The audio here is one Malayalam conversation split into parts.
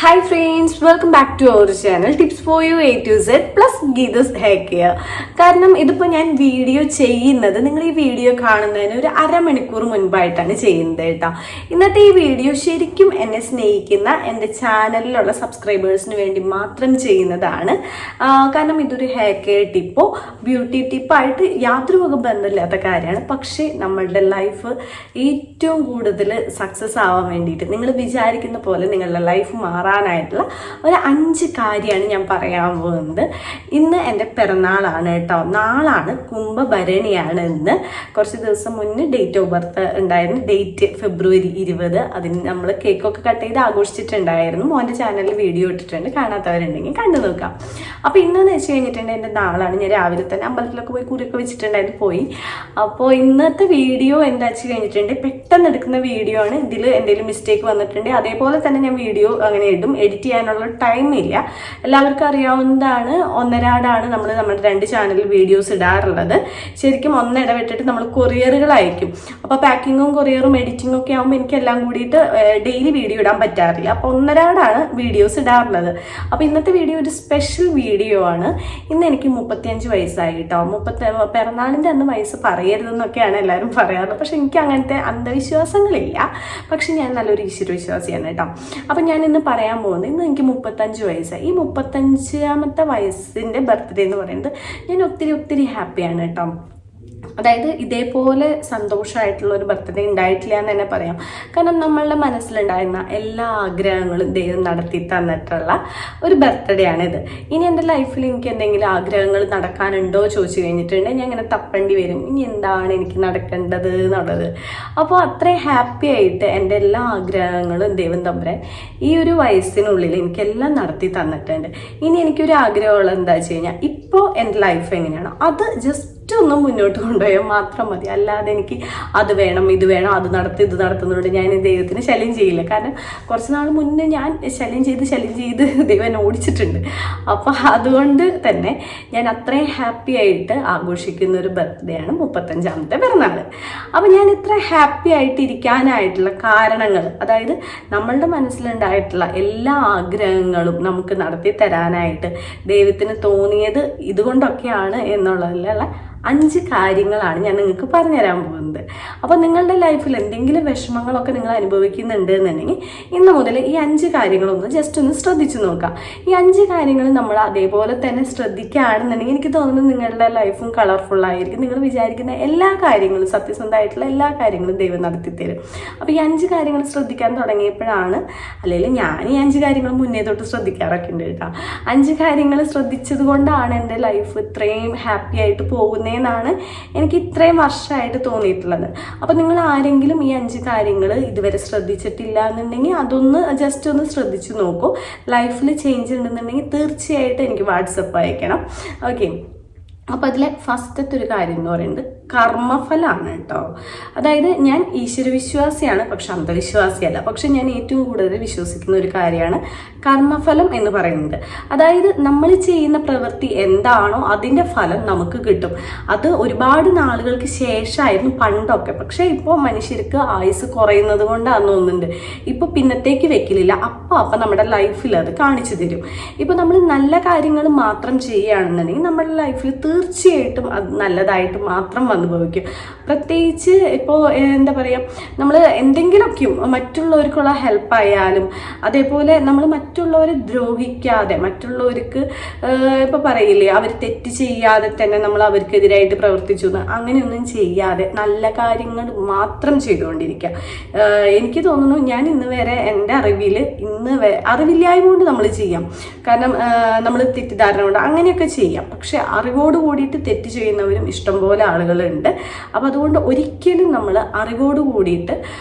Hi friends, welcome back to our channel Tips for You A to Z plus Geetha's Hair Care. കാരണം ഇതിപ്പോൾ ഞാൻ വീഡിയോ ചെയ്യുന്നത് നിങ്ങൾ ഈ വീഡിയോ കാണുന്നതിന് ഒരു അരമണിക്കൂർ മുൻപായിട്ടാണ് ചെയ്യുന്നത് കേട്ടോ. ഇന്നത്തെ ഈ വീഡിയോ ശരിക്കും എന്നെ സ്നേഹിക്കുന്ന എൻ്റെ ചാനലിലുള്ള സബ്സ്ക്രൈബേഴ്സിന് വേണ്ടി മാത്രം ചെയ്യുന്നതാണ്. കാരണം ഇതൊരു ഹെയർ കെയർ ടിപ്പോ ബ്യൂട്ടി ടിപ്പായിട്ട് യാതൊരു വക ബന്ധമില്ലാത്ത കാര്യമാണ്. പക്ഷേ നമ്മളുടെ ലൈഫ് ഏറ്റവും കൂടുതൽ സക്സസ് ആവാൻ വേണ്ടിയിട്ട് നിങ്ങൾ വിചാരിക്കുന്ന പോലെ നിങ്ങളുടെ ലൈഫ് മാറാനായിട്ടുള്ള ഒരു 5 കാര്യമാണ് ഞാൻ പറയാൻ പോകുന്നത്. ഇന്ന് എൻ്റെ പിറന്നാളാണ് കേട്ടോ. നാളാണ്, കുംഭഭരണിയാണ് ഇന്ന്. കുറച്ച് ദിവസം മുന്നേ ഡേറ്റ് ഓഫ് ബർത്ത് ഉണ്ടായിരുന്നു, ഡേറ്റ് ഫെബ്രുവരി 20. അതിന് നമ്മൾ കേക്കൊക്കെ കട്ട് ചെയ്ത് ആഘോഷിച്ചിട്ടുണ്ടായിരുന്നു. മോൻ്റെ ചാനലിൽ വീഡിയോ ഇട്ടിട്ടുണ്ട്, കാണാത്തവരുണ്ടെങ്കിൽ കണ്ടു നോക്കാം. അപ്പോൾ ഇന്നെന്ന് വെച്ച് കഴിഞ്ഞിട്ടുണ്ടെങ്കിൽ എൻ്റെ നാളാണ്. ഞാൻ രാവിലെ തന്നെ അമ്പലത്തിലൊക്കെ പോയി കുറിയൊക്കെ വെച്ചിട്ടുണ്ടായിരുന്നു പോയി. അപ്പോൾ ഇന്നത്തെ വീഡിയോ എന്താ വെച്ച് കഴിഞ്ഞിട്ടുണ്ടെങ്കിൽ പെട്ടെന്ന് എടുക്കുന്ന വീഡിയോ ആണ്. ഇതിൽ എന്തെങ്കിലും മിസ്റ്റേക്ക് വന്നിട്ടുണ്ട് അതേപോലെ തന്നെ ഞാൻ വീഡിയോ അങ്ങനെ ഇടും. എഡിറ്റ് ചെയ്യാനുള്ള ടൈം ഇല്ല. എല്ലാവർക്കും അറിയാവുന്നതാണ്, ഒന്നരാടാണ് നമ്മൾ നമ്മുടെ 2 ചാനലിൽ വീഡിയോസ് ഇടാറുള്ളത്. ശരിക്കും ഒന്നിടവിട്ടിട്ട് നമ്മൾ കൊറിയറുകൾ അയക്കും. അപ്പോൾ പാക്കിങ്ങും കൊറിയറും എഡിറ്റിങ്ങും ഒക്കെ ആകുമ്പോൾ എനിക്ക് എല്ലാം കൂടിയിട്ട് ഡെയിലി വീഡിയോ ഇടാൻ പറ്റാറില്ല. അപ്പോൾ ഒന്നരാടാണ് വീഡിയോസ് ഇടാറുള്ളത്. അപ്പോൾ ഇന്നത്തെ വീഡിയോ ഒരു സ്പെഷ്യൽ വീഡിയോ ആണ്. ഇന്ന് എനിക്ക് 35 വയസ്സായി കേട്ടോ. പിറന്നാളിൻ്റെ അന്ന് വയസ്സ് പറയരുതെന്നൊക്കെയാണ് എല്ലാവരും പറയാറ്. പക്ഷെ എനിക്ക് അങ്ങനത്തെ അന്ധവിശ്വാസങ്ങളില്ല. പക്ഷെ ഞാൻ നല്ലൊരു ഈശ്വരവിശ്വാസിയാണ് കേട്ടോ. അപ്പം ഞാൻ ഇന്ന് പറയാൻ പോകുന്നത്, ഇന്ന് എനിക്ക് 35 വയസ്സായി. ഈ 35ാമത്തെ വയസ്സിൻ്റെ ബർത്ത്ഡേ എന്ന് പറയുന്നത് ഞാൻ ഒത്തിരി ഹാപ്പിയാണ് കേട്ടോ. അതായത് ഇതേപോലെ സന്തോഷമായിട്ടുള്ള ഒരു ബർത്ത്ഡേ ഉണ്ടായിട്ടില്ല എന്ന് തന്നെ പറയാം. കാരണം നമ്മളുടെ മനസ്സിലുണ്ടായിരുന്ന എല്ലാ ആഗ്രഹങ്ങളും ദൈവം നടത്തി തന്നിട്ടുള്ള ഒരു ബർത്ത്ഡേ ആണിത്. ഇനി എൻ്റെ ലൈഫിൽ എനിക്ക് എന്തെങ്കിലും ആഗ്രഹങ്ങൾ നടക്കാനുണ്ടോ ചോദിച്ചു കഴിഞ്ഞിട്ടുണ്ടെങ്കിൽ ഞാൻ ഇങ്ങനെ തപ്പേണ്ടി വരും, ഇനി എന്താണ് എനിക്ക് നടക്കേണ്ടത് എന്നുള്ളത്. അപ്പോൾ അത്രയും ഹാപ്പി ആയിട്ട് എൻ്റെ എല്ലാ ആഗ്രഹങ്ങളും ദൈവം തമ്പുരാൻ ഈ ഒരു വയസ്സിനുള്ളിൽ എനിക്കെല്ലാം നടത്തി തന്നിട്ടുണ്ട്. ഇനി എനിക്കൊരു ആഗ്രഹമുള്ളത് എന്താ വെച്ച് കഴിഞ്ഞാൽ, ഇപ്പോൾ എൻ്റെ ലൈഫ് എങ്ങനെയാണോ അത് ജസ്റ്റ് ഒന്ന് മുന്നോട്ട് കൊണ്ടുപോയാൽ മാത്രം മതി. അല്ലാതെ എനിക്ക് അത് വേണം ഇത് വേണം അത് നടത്തി ഇത് നടത്തുന്നതുകൊണ്ട് ഞാൻ ദൈവത്തിന് ശല്യം ചെയ്യില്ല. കാരണം കുറച്ച് നാൾ മുന്നേ ഞാൻ ശല്യം ചെയ്ത് ദൈവം ഓടിച്ചിട്ടുണ്ട്. അപ്പോൾ അതുകൊണ്ട് തന്നെ ഞാൻ അത്രയും ഹാപ്പി ആയിട്ട് ആഘോഷിക്കുന്ന ഒരു ബർത്ത്ഡേ ആണ് 35ാമത്തെ പിറന്നാൾ. അപ്പോൾ ഞാൻ ഇത്ര ഹാപ്പി ആയിട്ട് ഇരിക്കാനായിട്ടുള്ള കാരണങ്ങൾ, അതായത് നമ്മളുടെ മനസ്സിലുണ്ടായിട്ടുള്ള എല്ലാ ആഗ്രഹങ്ങളും നമുക്ക് നടത്തി തരാനായിട്ട് ദൈവത്തിന് തോന്നിയത് ഇതുകൊണ്ടൊക്കെയാണ് എന്നുള്ളതിലുള്ള 5 കാര്യങ്ങളാണ് ഞാൻ നിങ്ങൾക്ക് പറഞ്ഞുതരാൻ പോകുന്നത്. അപ്പോൾ നിങ്ങളുടെ ലൈഫിൽ എന്തെങ്കിലും വിഷമങ്ങളൊക്കെ നിങ്ങൾ അനുഭവിക്കുന്നുണ്ട് എന്നുണ്ടെങ്കിൽ ഇന്ന് മുതൽ ഈ 5 കാര്യങ്ങളൊന്ന് ജസ്റ്റ് ഒന്ന് ശ്രദ്ധിച്ചു നോക്കാം. ഈ 5 കാര്യങ്ങൾ നമ്മൾ അതേപോലെ തന്നെ ശ്രദ്ധിക്കുകയാണെന്നുണ്ടെങ്കിൽ എനിക്ക് തോന്നുന്നു നിങ്ങളുടെ ലൈഫും കളർഫുള്ളായിരിക്കും. നിങ്ങൾ വിചാരിക്കുന്ന എല്ലാ കാര്യങ്ങളും, സത്യസന്ധമായിട്ടുള്ള എല്ലാ കാര്യങ്ങളും ദൈവം നടത്തിത്തരും. അപ്പോൾ ഈ 5 കാര്യങ്ങൾ ശ്രദ്ധിക്കാൻ തുടങ്ങിയപ്പോഴാണ്, അല്ലെങ്കിൽ ഞാൻ ഈ 5 കാര്യങ്ങൾ മുന്നേ തൊട്ട് ശ്രദ്ധിക്കാറൊക്കെ ഉണ്ട് കേട്ടോ. 5 കാര്യങ്ങൾ ശ്രദ്ധിച്ചത് കൊണ്ടാണ് എൻ്റെ ലൈഫ് ഇത്രയും ഹാപ്പി ആയിട്ട് പോകുന്നത് എന്നാണ് എനിക്ക് ഇത്രയും വർഷമായിട്ട് തോന്നിയിട്ടുള്ളത്. അപ്പോൾ നിങ്ങൾ ആരെങ്കിലും ഈ 5 കാര്യങ്ങൾ ഇതുവരെ ശ്രദ്ധിച്ചിട്ടില്ല എന്നുണ്ടെങ്കിൽ അതൊന്ന് ജസ്റ്റ് ഒന്ന് ശ്രദ്ധിച്ചു നോക്കൂ. ലൈഫിൽ ചേഞ്ച് ഉണ്ടെന്നുണ്ടെങ്കിൽ തീർച്ചയായിട്ടും എനിക്ക് വാട്സപ്പ് അയക്കണം. ഓക്കെ. അപ്പോൾ അതിലെ ഫസ്റ്റത്തെ ഒരു കാര്യം എന്ന് പറയുന്നത് കർമ്മഫലമാണ് കേട്ടോ. അതായത് ഞാൻ ഈശ്വരവിശ്വാസിയാണ്, പക്ഷെ അന്ധവിശ്വാസിയല്ല. പക്ഷെ ഞാൻ ഏറ്റവും കൂടുതൽ വിശ്വസിക്കുന്ന ഒരു കാര്യമാണ് കർമ്മഫലം എന്ന് പറയുന്നത്. അതായത് നമ്മൾ ചെയ്യുന്ന പ്രവൃത്തി എന്താണോ അതിൻ്റെ ഫലം നമുക്ക് കിട്ടും. അത് ഒരുപാട് നാളുകൾക്ക് ശേഷമായിരുന്നു പണ്ടൊക്കെ. പക്ഷേ ഇപ്പോൾ മനുഷ്യർക്ക് ആയുസ് കുറയുന്നത് കൊണ്ടാണെന്ന് തോന്നുന്നുണ്ട്. ഇപ്പോൾ പിന്നത്തേക്ക് വെക്കലില്ല, അപ്പം നമ്മുടെ ലൈഫിൽ അത് കാണിച്ചു തരും. ഇപ്പോൾ നമ്മൾ നല്ല കാര്യങ്ങൾ മാത്രം ചെയ്യുകയാണെന്നുണ്ടെങ്കിൽ നമ്മുടെ ലൈഫിൽ തീർച്ചയായിട്ടും അത് നല്ലതായിട്ട് മാത്രം അനുഭവിക്കും. പ്രത്യേകിച്ച് ഇപ്പോൾ എന്താ പറയുക, നമ്മൾ എന്തെങ്കിലുമൊക്കെയും മറ്റുള്ളവർക്കുള്ള ഹെൽപ്പായാലും അതേപോലെ നമ്മൾ മറ്റുള്ളവരെ ദ്രോഹിക്കാതെ, മറ്റുള്ളവർക്ക് ഇപ്പോൾ പറയില്ലേ അവർ തെറ്റ് ചെയ്യാതെ തന്നെ നമ്മൾ അവർക്കെതിരായിട്ട് പ്രവർത്തിച്ചു എന്ന്, അങ്ങനെയൊന്നും ചെയ്യാതെ നല്ല കാര്യങ്ങൾ മാത്രം ചെയ്തുകൊണ്ടിരിക്കുക. എനിക്ക് തോന്നുന്നു ഞാൻ ഇന്ന് വരെ എൻ്റെ അറിവിൽ അറിവില്ലായ്മ കൊണ്ട് നമ്മൾ ചെയ്യാം. കാരണം നമ്മൾ തെറ്റിദ്ധാരണ കൊണ്ട് അങ്ങനെയൊക്കെ ചെയ്യാം. പക്ഷെ അറിവോട് കൂടിയിട്ട് തെറ്റ് ചെയ്യുന്നവരും ഇഷ്ടംപോലെ ആളുകളുണ്ട്. അപ്പോൾ അതുകൊണ്ട് ഒരിക്കലും നമ്മൾ അറിവോട് കൂടിയിട്ട്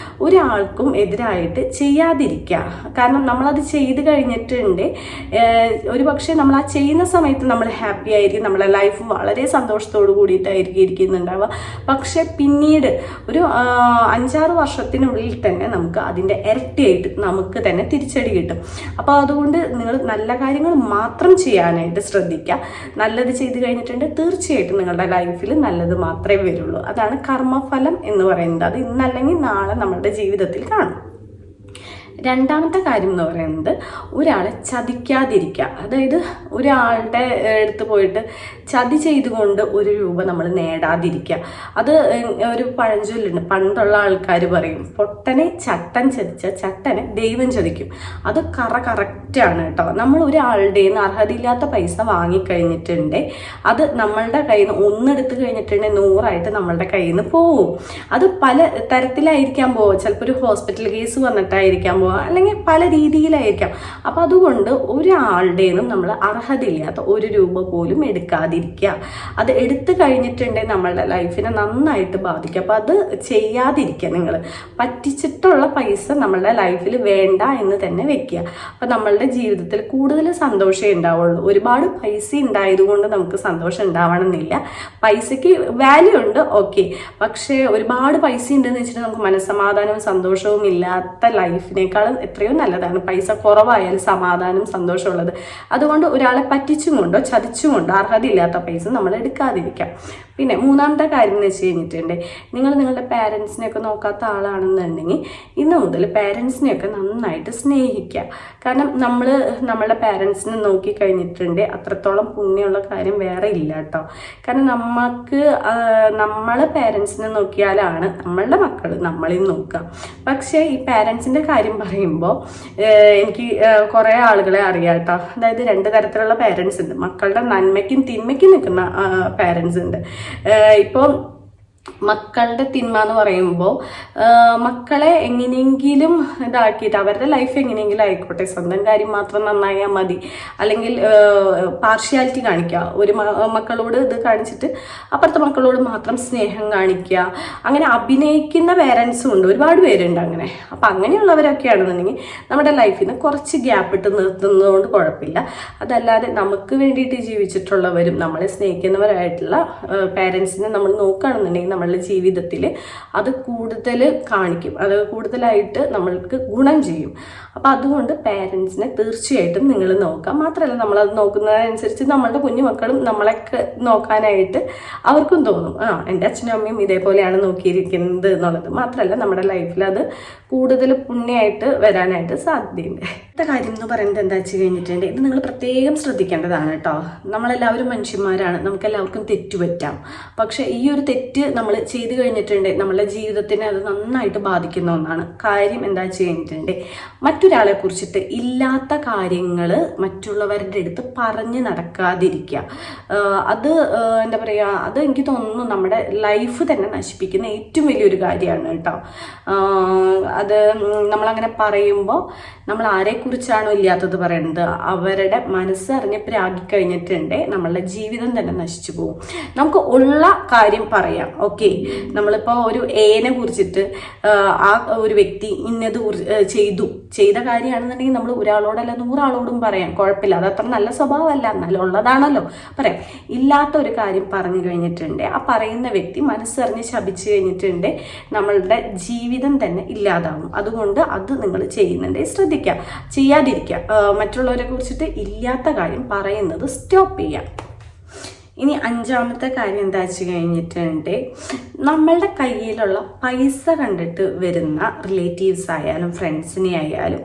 ഒരാൾക്കും എതിരായിട്ട് ചെയ്യാതിരിക്കുക. കാരണം നമ്മളത് ചെയ്ത് കഴിഞ്ഞിട്ടുണ്ട്, ഒരു പക്ഷേ നമ്മൾ ആ ചെയ്യുന്ന സമയത്ത് നമ്മൾ ഹാപ്പി ആയിരിക്കും, നമ്മളെ ലൈഫ് വളരെ സന്തോഷത്തോടു കൂടിയിട്ടായിരിക്കും ഇരിക്കുന്നുണ്ടാവുക. പക്ഷെ പിന്നീട് ഒരു 5-6 വർഷത്തിനുള്ളിൽ തന്നെ നമുക്ക് അതിൻ്റെ ഇരട്ടിയായിട്ട് നമുക്ക് തന്നെ തിരിച്ചടി കിട്ടും. അപ്പോൾ അതുകൊണ്ട് നിങ്ങൾ നല്ല കാര്യങ്ങൾ മാത്രം ചെയ്യാനായിട്ട് ശ്രദ്ധിക്കുക. നല്ലത് ചെയ്ത് കഴിഞ്ഞിട്ടുണ്ട് തീർച്ചയായിട്ടും നിങ്ങളുടെ ലൈഫിൽ നല്ലത് മാത്രമേ വരുള്ളൂ. അതാണ് കർമ്മഫലം എന്ന് പറയുന്നത്. അത് ഇന്നല്ലെങ്കിൽ നാളെ നമ്മുടെ ജീവിതത്തിൽ കാണും. രണ്ടാമത്തെ കാര്യം എന്ന് പറയുന്നത് ഒരാളെ ചതിക്കാതിരിക്കുക. അതായത് ഒരാളുടെ അടുത്ത് പോയിട്ട് ചതി ചെയ്തുകൊണ്ട് ഒരു രൂപ നമ്മൾ നേടാതിരിക്കുക. അത് ഒരു പഴഞ്ചൊല്ലുണ്ട്, പണ്ടുള്ള ആൾക്കാർ പറയും, പൊട്ടനെ ചട്ടൻ ചതിച്ച ചട്ടനെ ദൈവം ചതിക്കും. അത് കറക്റ്റാണ് കേട്ടോ. നമ്മൾ ഒരാളുടെ നിന്ന് അർഹതയില്ലാത്ത പൈസ വാങ്ങിക്കഴിഞ്ഞിട്ടുണ്ട്, അത് നമ്മളുടെ കയ്യിൽ നിന്ന് ഒന്നെടുത്ത് കഴിഞ്ഞിട്ടുണ്ടെങ്കിൽ 100 നമ്മളുടെ കയ്യിൽ നിന്ന് പോവും. അത് പല തരത്തിലായിരിക്കാൻ പോവുക. ചിലപ്പോൾ ഒരു ഹോസ്പിറ്റൽ കേസ് വന്നിട്ടായിരിക്കാൻ പോവുക, അല്ലെങ്കിൽ പല രീതിയിലായിരിക്കാം. അപ്പം അതുകൊണ്ട് ഒരാളുടെ നിന്നും നമ്മൾ അർഹതയില്ലാത്ത 1 രൂപ പോലും എടുക്കാതിരിക്കുക. അത് എടുത്തു കഴിഞ്ഞിട്ടുണ്ടെങ്കിൽ നമ്മളുടെ ലൈഫിനെ നന്നായിട്ട് ബാധിക്കും. അപ്പം അത് ചെയ്യാതിരിക്കുക. നിങ്ങൾ പറ്റിച്ചിട്ടുള്ള പൈസ നമ്മളുടെ ലൈഫിൽ വേണ്ട എന്ന് തന്നെ വെക്കുക. അപ്പം നമ്മളുടെ ജീവിതത്തിൽ കൂടുതൽ സന്തോഷമേ ഉണ്ടാവുള്ളൂ. ഒരുപാട് പൈസ ഉണ്ടായതുകൊണ്ട് നമുക്ക് സന്തോഷം ഉണ്ടാവണമെന്നില്ല. പൈസയ്ക്ക് വാല്യൂ ഉണ്ട്, ഓക്കെ. പക്ഷേ ഒരുപാട് പൈസ ഉണ്ടെന്ന് വെച്ചിട്ട് നമുക്ക് മനസ്സമാധാനവും സന്തോഷവും ഇല്ലാത്ത ലൈഫിനേക്കാളും എത്രയോ നല്ലതാണ് പൈസ കുറവായാലും സമാധാനം സന്തോഷമുള്ളത്. അതുകൊണ്ട് ഒരാളെ പറ്റിച്ചും കൊണ്ടോ ചതിച്ചും കൊണ്ടോ അർഹതയില്ലാത്ത പൈസ നമ്മൾ എടുക്കാതിരിക്കാം. പിന്നെ മൂന്നാമത്തെ കാര്യം എന്ന് വെച്ച് കഴിഞ്ഞിട്ടുണ്ട്, നിങ്ങൾ നിങ്ങളുടെ പാരൻസിനെയൊക്കെ നോക്കാത്ത ആളാണെന്നുണ്ടെങ്കിൽ ഇന്ന് മുതൽ പാരൻസിനെയൊക്കെ നന്നായിട്ട് സ്നേഹിക്കുക. കാരണം നമ്മളുടെ പാരൻസിനെ നോക്കിക്കഴിഞ്ഞിട്ടുണ്ട് അത്രത്തോളം പുണ്യമുള്ള കാര്യം വേറെ ഇല്ല കേട്ടോ. കാരണം നമ്മളെ പാരൻസിനെ നോക്കിയാലാണ് നമ്മളുടെ മക്കൾ നമ്മളെയും നോക്കുക. പക്ഷേ ഈ പാരൻസിൻ്റെ കാര്യം പറയുമ്പോൾ എനിക്ക് കുറേ ആളുകളെ അറിയാം കേട്ടോ. അതായത് 2 തരത്തിലുള്ള പാരൻസ് ഉണ്ട്. മക്കളുടെ നന്മയ്ക്കും തിന്മയ്ക്കും നിൽക്കുന്ന പാരൻസ് ഉണ്ട്. ഇപ്പോൾ മക്കളുടെ തിന്മ എന്ന് പറയുമ്പോൾ മക്കളെ എങ്ങനെയെങ്കിലും ഇതാക്കിയിട്ട് അവരുടെ ലൈഫ് എങ്ങനെയെങ്കിലും ആയിക്കോട്ടെ, സ്വന്തം കാര്യം മാത്രം നന്നായാൽ മതി, അല്ലെങ്കിൽ പാർഷ്യാലിറ്റി കാണിക്കുക. ഒരു മക്കളോട് ഇത് കാണിച്ചിട്ട് അപ്പുറത്തെ മക്കളോട് മാത്രം സ്നേഹം കാണിക്കുക. അങ്ങനെ അഭിനയിക്കുന്ന പേരൻസും ഉണ്ട്, ഒരുപാട് പേരുണ്ട് അങ്ങനെ. അപ്പം അങ്ങനെയുള്ളവരൊക്കെ ആണെന്നുണ്ടെങ്കിൽ നമ്മുടെ ലൈഫിൽ നിന്ന് കുറച്ച് ഗ്യാപ്പ് ഇട്ട് നിർത്തുന്നതുകൊണ്ട് കുഴപ്പമില്ല. അതല്ലാതെ നമുക്ക് വേണ്ടിയിട്ട് ജീവിച്ചിട്ടുള്ളവരും നമ്മളെ സ്നേഹിക്കുന്നവരായിട്ടുള്ള പേരൻസിനെ നമ്മൾ നോക്കുകയാണെന്നുണ്ടെങ്കിൽ നമ്മളുടെ ജീവിതത്തിൽ അത് കൂടുതൽ കാണിക്കും, അത് കൂടുതലായിട്ട് നമ്മൾക്ക് ഗുണം ചെയ്യും. അപ്പം അതുകൊണ്ട് പേരൻസിനെ തീർച്ചയായിട്ടും നിങ്ങൾ നോക്കാം. മാത്രമല്ല നമ്മളത് നോക്കുന്നതനുസരിച്ച് നമ്മളുടെ കുഞ്ഞുമക്കളും നമ്മളൊക്കെ നോക്കാനായിട്ട് അവർക്കും തോന്നും, എൻ്റെ അച്ഛനും അമ്മയും ഇതേപോലെയാണ് നോക്കിയിരിക്കുന്നത് എന്നുള്ളത്. മാത്രമല്ല നമ്മുടെ ലൈഫിൽ അത് കൂടുതൽ പുണ്യമായിട്ട് വരാനായിട്ട് സാധ്യതയുണ്ട്. അടുത്ത കാര്യം എന്ന് പറയുന്നത് എന്താ വെച്ച് കഴിഞ്ഞിട്ടുണ്ട്, ഇത് നിങ്ങൾ പ്രത്യേകം ശ്രദ്ധിക്കേണ്ടതാണ് കേട്ടോ. നമ്മളെല്ലാവരും മനുഷ്യന്മാരാണ്, നമുക്കെല്ലാവർക്കും തെറ്റുപറ്റാം. പക്ഷെ ഈ ഒരു തെറ്റ് നമ്മൾ ചെയ്തു കഴിഞ്ഞിട്ടുണ്ട് നമ്മളുടെ ജീവിതത്തിനെ അത് നന്നായിട്ട് ബാധിക്കുന്ന ഒന്നാണ്. കാര്യം എന്താ വെച്ച് കഴിഞ്ഞിട്ടുണ്ട്, മറ്റൊരാളെ കുറിച്ചിട്ട് ഇല്ലാത്ത കാര്യങ്ങൾ മറ്റുള്ളവരുടെ അടുത്ത് പറഞ്ഞ് നടക്കാതിരിക്കുക. അത് എന്താ പറയുക, അത് എനിക്ക് തോന്നുന്നു നമ്മുടെ ലൈഫ് തന്നെ നശിപ്പിക്കുന്ന ഏറ്റവും വലിയൊരു കാര്യമാണ് കേട്ടോ. അത് നമ്മളങ്ങനെ പറയുമ്പോൾ നമ്മൾ ആരെക്കുറിച്ചാണോ ഇല്ലാത്തത് പറയുന്നത് അവരുടെ മനസ്സറിഞ്ഞ് പ്രാഗിക്കഴിഞ്ഞിട്ടുണ്ട് നമ്മളുടെ ജീവിതം തന്നെ നശിച്ചു പോകും. നമുക്ക് ഉള്ള കാര്യം പറയാം, ഓക്കെ. നമ്മളിപ്പോൾ ഒരു എനെ കുറിച്ചിട്ട് ആ ഒരു വ്യക്തി ഇന്നത് ചെയ്ത കാര്യമാണെന്നുണ്ടെങ്കിൽ നമ്മൾ ഒരാളോടല്ല 100 ആളോടും പറയാം, കുഴപ്പമില്ല. അത് അത്ര നല്ല സ്വഭാവമല്ല, എന്നാലും ഉള്ളതാണല്ലോ പറയാം. ഇല്ലാത്ത ഒരു കാര്യം പറഞ്ഞു കഴിഞ്ഞിട്ടുണ്ട് ആ പറയുന്ന വ്യക്തി മനസ്സറിഞ്ഞ് ശപിച്ചു കഴിഞ്ഞിട്ടുണ്ട് നമ്മളുടെ ജീവിതം തന്നെ ഇല്ലാതാവും. അതുകൊണ്ട് അത് നിങ്ങൾ ചെയ്യുന്നുണ്ട് ശ്രദ്ധിക്കുക, ചെയ്യാതിരിക്കുക. മറ്റുള്ളവരെ കുറിച്ചിട്ട് ഇല്ലാത്ത കാര്യം പറയുന്നത് സ്റ്റോപ്പ് ചെയ്യുക. ഇനി 5ാമത്തെ കാര്യം എന്താ വെച്ച് കഴിഞ്ഞിട്ടുണ്ട്, നമ്മളുടെ കയ്യിലുള്ള പൈസ കണ്ടിട്ട് വരുന്ന റിലേറ്റീവ്സ് ആയാലും ഫ്രണ്ട്സിനെ ആയാലും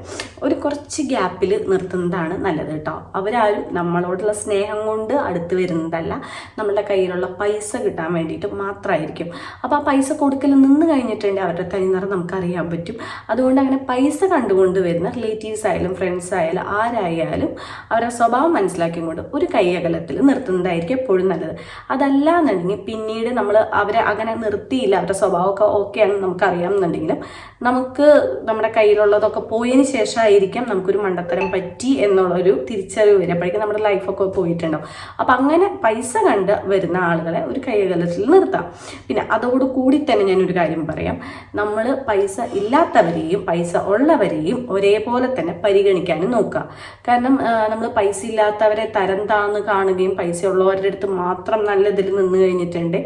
കുറച്ച് ഗ്യാപ്പിൽ നിർത്തുന്നതാണ് നല്ലത് കേട്ടോ. അവരാരും നമ്മളോടുള്ള സ്നേഹം കൊണ്ട് അടുത്ത് വരുന്നതല്ല, നമ്മളുടെ കയ്യിലുള്ള പൈസ കിട്ടാൻ വേണ്ടിയിട്ട് മാത്രമായിരിക്കും. അപ്പോൾ ആ പൈസ കൊടുക്കൽ നിന്ന് കഴിഞ്ഞിട്ടുണ്ട് അവരുടെ തനിനിറം നമുക്കറിയാൻ പറ്റും. അതുകൊണ്ട് അങ്ങനെ പൈസ കണ്ടുകൊണ്ട് വരുന്ന റിലേറ്റീവ്സ് ആയാലും ഫ്രണ്ട്സ് ആയാലും ആരായാലും അവരുടെ സ്വഭാവം മനസ്സിലാക്കിക്കൊണ്ട് ഒരു കൈയകലത്തിൽ നിർത്തുന്നതായിരിക്കും എപ്പോഴും നല്ലത്. അതല്ല എന്നുണ്ടെങ്കിൽ പിന്നീട് നമ്മൾ അവരെ അങ്ങനെ നിർത്തിയില്ല, അവരുടെ സ്വഭാവമൊക്കെ ഓക്കെ ആണെന്ന് നമുക്കറിയാം എന്നുണ്ടെങ്കിലും നമുക്ക് നമ്മുടെ കയ്യിലുള്ളതൊക്കെ പോയതിന് ശേഷമായിരിക്കാം നമുക്കൊരു മണ്ടത്തരം പറ്റി എന്നുള്ളൊരു തിരിച്ചറിവ് വരും. അപ്പോഴേക്കും നമ്മുടെ ലൈഫൊക്കെ പോയിട്ടുണ്ടാവും. അപ്പം അങ്ങനെ പൈസ കണ്ട് വരുന്ന ആളുകളെ ഒരു കൈകലത്തിൽ നിർത്താം. പിന്നെ അതോടുകൂടി തന്നെ ഞാനൊരു കാര്യം പറയാം, നമ്മൾ പൈസ ഇല്ലാത്തവരെയും പൈസ ഉള്ളവരെയും ഒരേപോലെ തന്നെ പരിഗണിക്കാനും നോക്കുക. കാരണം നമ്മൾ പൈസ ഇല്ലാത്തവരെ തരം താന്ന് കാണുകയും പൈസ ഉള്ളവരുടെ അടുത്ത് മാത്രം നല്ലതിൽ നിന്ന് കഴിഞ്ഞിട്ടുണ്ട്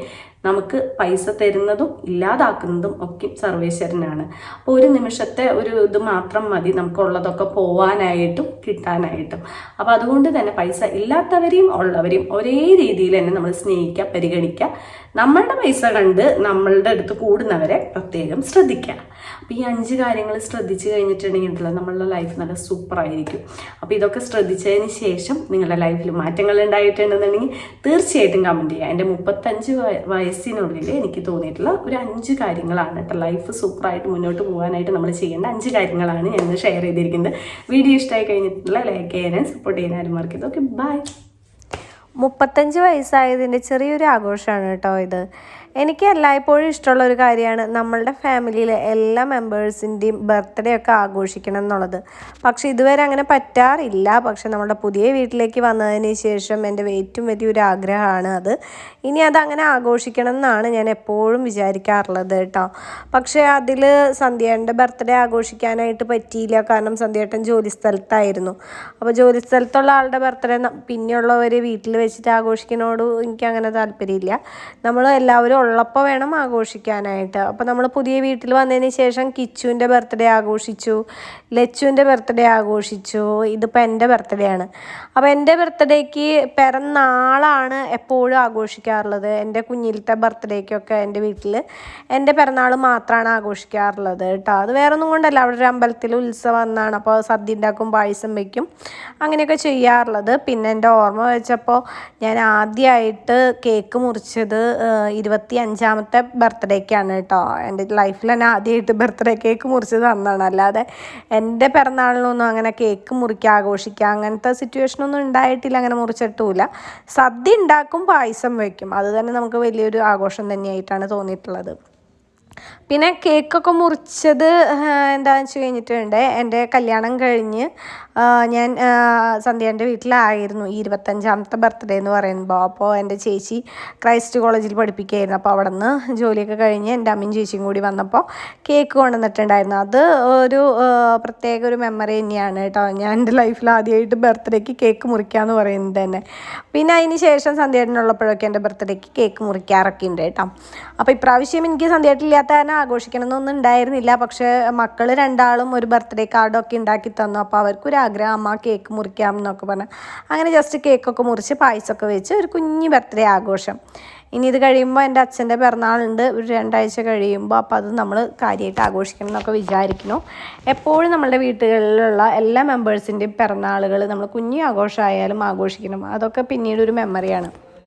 നമുക്ക് പൈസ തരുന്നതും ഇല്ലാതാക്കുന്നതും ഒക്കെ സർവേശ്വരനാണ്. അപ്പോൾ ഒരു നിമിഷത്തെ ഒരു ഇത് മാത്രം മതി നമുക്കുള്ളതൊക്കെ പോവാനായിട്ടും കിട്ടാനായിട്ടും. അപ്പോൾ അതുകൊണ്ട് തന്നെ പൈസ ഇല്ലാത്തവരെയും ഉള്ളവരെയും ഒരേ രീതിയിൽ തന്നെ നമ്മൾ സ്നേഹിക്കുക, പരിഗണിക്കുക. നമ്മളുടെ പൈസ കണ്ട് നമ്മളുടെ അടുത്ത് കൂടുന്നവരെ പ്രത്യേകം ശ്രദ്ധിക്കുക. അപ്പോൾ ഈ 5 കാര്യങ്ങൾ ശ്രദ്ധിച്ച് കഴിഞ്ഞിട്ടുണ്ടെങ്കിൽ നമ്മളുടെ ലൈഫ് നല്ല സൂപ്പറായിരിക്കും. അപ്പോൾ ഇതൊക്കെ ശ്രദ്ധിച്ചതിന് ശേഷം നിങ്ങളുടെ ലൈഫിൽ മാറ്റങ്ങൾ ഉണ്ടായിട്ടുണ്ടെന്നുണ്ടെങ്കിൽ തീർച്ചയായിട്ടും കമൻറ്റ് ചെയ്യുക. എൻ്റെ 35 വയസ്സിനുള്ളിൽ എനിക്ക് തോന്നിയിട്ടുള്ള ഒരു 5 കാര്യങ്ങളാണ് കേട്ടോ ലൈഫ് സൂപ്പറായിട്ട് മുന്നോട്ട് പോകാനായിട്ട് നമ്മൾ ചെയ്യേണ്ട 5 കാര്യങ്ങളാണ് ഞാൻ ഷെയർ ചെയ്തിരിക്കുന്നത്. വീഡിയോ ഇഷ്ടമായി കഴിഞ്ഞിട്ടുള്ള ലൈക്ക് ചെയ്യാനും സപ്പോർട്ട് ചെയ്യാനും മറക്കരുത്. Okay, by. 35 വയസ്സായതിൻ്റെ ചെറിയൊരു ആഘോഷമാണ് കേട്ടോ ഇത്. എനിക്ക് എല്ലായ്പ്പോഴും ഇഷ്ടമുള്ള ഒരു കാര്യമാണ് നമ്മളുടെ ഫാമിലിയിലെ എല്ലാ മെമ്പേഴ്സിൻ്റെയും ബർത്ത്ഡേ ഒക്കെ ആഘോഷിക്കണം എന്നുള്ളത്. പക്ഷെ ഇതുവരെ അങ്ങനെ പറ്റാറില്ല. പക്ഷെ നമ്മുടെ പുതിയ വീട്ടിലേക്ക് വന്നതിന് ശേഷം എൻ്റെ ഏറ്റവും വലിയൊരു ആഗ്രഹമാണ് അത്. ഇനി അതങ്ങനെ ആഘോഷിക്കണം എന്നാണ് ഞാൻ എപ്പോഴും വിചാരിക്കാറുള്ളത് കേട്ടോ. പക്ഷേ അതിൽ സന്ധ്യേൻ്റെ ബർത്ത്ഡേ ആഘോഷിക്കാനായിട്ട് പറ്റിയില്ല. കാരണം സന്ധ്യേട്ടൻ ജോലി സ്ഥലത്തായിരുന്നു. അപ്പോൾ ജോലി സ്ഥലത്തുള്ള ആളുടെ ബർത്ത്ഡേ പിന്നെയുള്ളവർ വീട്ടിൽ വെച്ചിട്ട് ആഘോഷിക്കുന്നതോട് എനിക്കങ്ങനെ താല്പര്യമില്ല. നമ്മൾ എല്ലാവരും ഉള്ളപ്പോൾ വേണം ആഘോഷിക്കാനായിട്ട്. അപ്പോൾ നമ്മൾ പുതിയ വീട്ടിൽ വന്നതിന് ശേഷം കിച്ചുവിൻ്റെ ബർത്ത്ഡേ ആഘോഷിച്ചു, ലച്ചുവിൻ്റെ ബർത്ത്ഡേ ആഘോഷിച്ചു. ഇതിപ്പോൾ എൻ്റെ ബർത്ത്ഡേ ആണ്. അപ്പോൾ എൻ്റെ ബർത്ത്ഡേക്ക് പിറന്നാളാണ് എപ്പോഴും ആഘോഷിക്കാറുള്ളത്. എൻ്റെ കുഞ്ഞിലത്തെ ബർത്ത്ഡേക്കൊക്കെ എൻ്റെ വീട്ടിൽ എൻ്റെ പിറന്നാൾ മാത്രമാണ് ആഘോഷിക്കാറുള്ളത് കേട്ടോ. അത് വേറൊന്നും കൊണ്ടല്ല, അവിടെ ഒരു അമ്പലത്തിൽ ഉത്സവം എന്നാണ്. അപ്പോൾ സദ്യ ഉണ്ടാക്കും, പായസം വയ്ക്കും, അങ്ങനെയൊക്കെ ചെയ്യാറുള്ളത്. പിന്നെ എൻ്റെ ഓർമ്മ വെച്ചപ്പോൾ ഞാൻ ആദ്യമായിട്ട് കേക്ക് മുറിച്ചത് 25ാമത്തെ ബർത്ത്ഡേക്കാണ് കേട്ടോ. എൻ്റെ ലൈഫിൽ തന്നെ ആദ്യമായിട്ട് ബർത്ത്ഡേ കേക്ക് മുറിച്ചത് അന്നാണ്. അല്ലാതെ എൻ്റെ പിറന്നാളിനൊന്നും അങ്ങനെ കേക്ക് മുറിക്കുക, ആഘോഷിക്കുക അങ്ങനത്തെ സിറ്റുവേഷനൊന്നും ഉണ്ടായിട്ടില്ല. അങ്ങനെ മുറിച്ചിട്ടുമില്ല. സദ്യ ഉണ്ടാക്കും, പായസം വയ്ക്കും. അത് തന്നെ നമുക്ക് വലിയൊരു ആഘോഷം തന്നെയായിട്ടാണ് തോന്നിയിട്ടുള്ളത്. പിന്നെ കേക്കൊക്കെ മുറിച്ചത് എന്താണെന്ന് വെച്ച് കഴിഞ്ഞിട്ടുണ്ട്, എൻ്റെ കല്യാണം കഴിഞ്ഞ് ഞാൻ സന്ധ്യേൻ്റെ വീട്ടിലായിരുന്നു 25ാമത്തെ ബർത്ത്ഡേ എന്ന് പറയുമ്പോൾ. അപ്പോൾ എൻ്റെ ചേച്ചി ക്രൈസ്റ്റ് കോളേജിൽ പഠിപ്പിക്കുകയായിരുന്നു. അപ്പോൾ അവിടെ നിന്ന് ജോലിയൊക്കെ കഴിഞ്ഞ് എൻ്റെ അമ്മയും ചേച്ചിയും കൂടി വന്നപ്പോൾ കേക്ക് കൊണ്ടുവന്നിട്ടുണ്ടായിരുന്നു. അത് ഒരു പ്രത്യേക ഒരു മെമ്മറി തന്നെയാണ് കേട്ടോ. ഞാൻ എൻ്റെ ലൈഫിൽ ആദ്യമായിട്ട് ബർത്ത്ഡേക്ക് കേക്ക് മുറിക്കാമെന്ന് പറയുന്നത് തന്നെ. പിന്നെ അതിന് ശേഷം സന്ധ്യേട്ടനുള്ളപ്പോഴൊക്കെ എൻ്റെ ബർത്ത്ഡേക്ക് കേക്ക് മുറിക്കാറൊക്കെ ഉണ്ട് കേട്ടോ. അപ്പോൾ ഇപ്രാവശ്യം എനിക്ക് സന്ധ്യേട്ടനില്ലാത്ത കാരണം ആഘോഷിക്കണം എന്നൊന്നും ഉണ്ടായിരുന്നില്ല. പക്ഷേ മക്കൾ രണ്ടാളും ഒരു ബർത്ത്ഡേ കാർഡൊക്കെ ഉണ്ടാക്കി തന്നു. അപ്പോൾ അവർക്കൊരു ആഗ്രഹം, അമ്മ കേക്ക് മുറിക്കാം എന്നൊക്കെ പറഞ്ഞ് അങ്ങനെ ജസ്റ്റ് കേക്കൊക്കെ മുറിച്ച് പായസമൊക്കെ വെച്ച് ഒരു കുഞ്ഞ് ബർത്ത്ഡേ ആഘോഷം. ഇനി ഇത് കഴിയുമ്പോൾ എൻ്റെ അച്ഛൻ്റെ പിറന്നാളുണ്ട് ഒരു 2 ആഴ്ച കഴിയുമ്പോൾ. അപ്പോൾ അത് നമ്മൾ കാര്യമായിട്ട് ആഘോഷിക്കണം എന്നൊക്കെ വിചാരിക്കുന്നു. എപ്പോഴും നമ്മളുടെ വീട്ടുകളിലുള്ള എല്ലാ മെമ്പേഴ്സിൻ്റെയും പിറന്നാളുകൾ നമ്മൾ കുഞ്ഞു ആഘോഷമായാലും ആഘോഷിക്കണം. അതൊക്കെ പിന്നീട് ഒരു മെമ്മറിയാണ്.